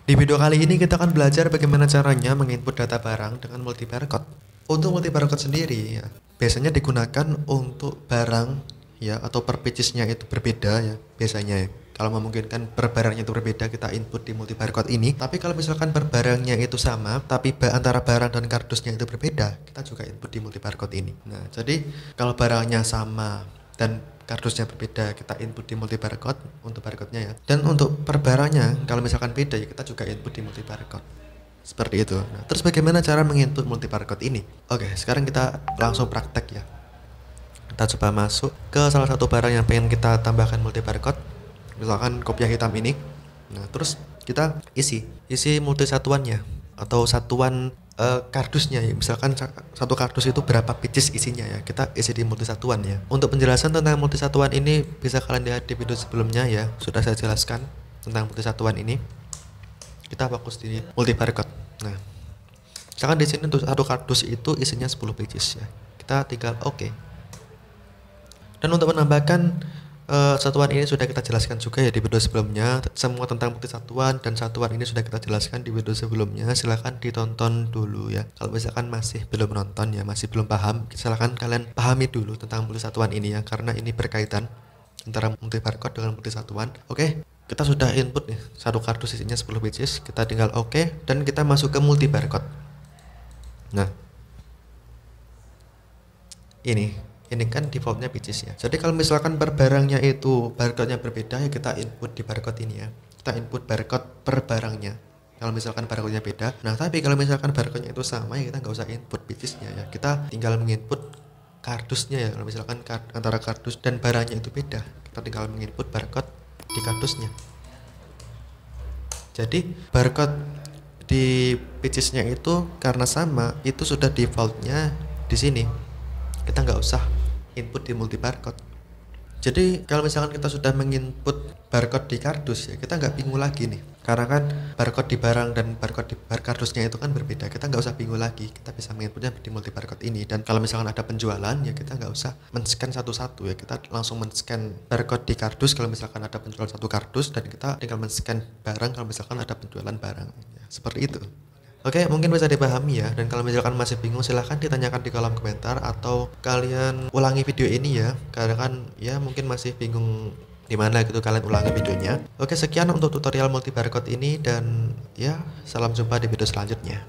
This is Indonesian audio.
Di video kali ini kita akan belajar bagaimana caranya menginput data barang dengan multi barcode. Untuk multi barcode sendiri ya, biasanya digunakan untuk barang ya atau per pages-nya itu berbeda ya biasanya ya. Kalau memungkinkan per barangnya itu berbeda kita input di multi barcode ini. Tapi kalau misalkan per barangnya itu sama tapi antara barang dan kardusnya itu berbeda, kita juga input di multi barcode ini. Nah, jadi kalau barangnya sama dan kardusnya berbeda, kita input di multi barcode untuk barcode-nya ya. Dan untuk per barangnya kalau misalkan beda ya kita juga input di multi barcode. Seperti itu. Nah, terus bagaimana cara menginput multi barcode ini? Oke, sekarang kita langsung praktek ya. Kita coba masuk ke salah satu barang yang pengen kita tambahkan multi barcode. Misalkan kopiah hitam ini. Nah, terus kita isi multi satuannya atau satuan kardusnya ya. Misalkan satu kardus itu berapa pages isinya ya, kita isi di multi satuan ya. Untuk penjelasan tentang multi satuan ini bisa kalian lihat di video sebelumnya ya, sudah saya jelaskan tentang multi satuan ini. Kita fokus di multi barcode. Nah, misalkan di sini untuk satu kardus itu isinya 10 pages ya, kita tinggal oke. Dan untuk menambahkan satuan ini sudah kita jelaskan juga ya di video sebelumnya. Semua tentang multi satuan dan satuan ini sudah kita jelaskan di video sebelumnya. Silahkan ditonton dulu ya. Kalau misalkan masih belum nonton ya, masih belum paham, silahkan kalian pahami dulu tentang multi satuan ini ya, karena ini berkaitan antara multi barcode dengan multi satuan. Oke, kita sudah input nih satu kardus isinya 10 pages. Kita tinggal oke dan kita masuk ke multi barcode. Nah, ini kan defaultnya pages ya. Jadi kalau misalkan per barangnya itu barcode-nya berbeda ya kita input di barcode ini ya. Kita input barcode per barangnya. Kalau misalkan barcode-nya beda. Nah, tapi kalau misalkan barcode-nya itu sama ya kita nggak usah input pages-nya ya. Kita tinggal menginput kardusnya ya. Kalau misalkan antara kardus dan barangnya itu beda, kita tinggal menginput barcode di kardusnya. Jadi barcode di pages-nya itu karena sama, itu sudah defaultnya di sini. Kita nggak usah input di multi barcode. Jadi kalau misalkan kita sudah menginput barcode di kardus ya, kita nggak bingung lagi nih, karena kan barcode di barang dan barcode di kardusnya itu kan berbeda. Kita nggak usah bingung lagi, kita bisa menginputnya di multi barcode ini. Dan kalau misalkan ada penjualan ya kita nggak usah men-scan satu-satu ya, kita langsung men-scan barcode di kardus kalau misalkan ada penjualan satu kardus, dan kita tinggal men-scan barang kalau misalkan ada penjualan barang ya, seperti itu. Oke, mungkin bisa dipahami ya. Dan kalau misalkan masih bingung, silahkan ditanyakan di kolom komentar atau kalian ulangi video ini ya, karena kan ya mungkin masih bingung di mana gitu, kalian ulangi videonya. Oke, sekian untuk tutorial multi barcode ini dan ya salam jumpa di video selanjutnya.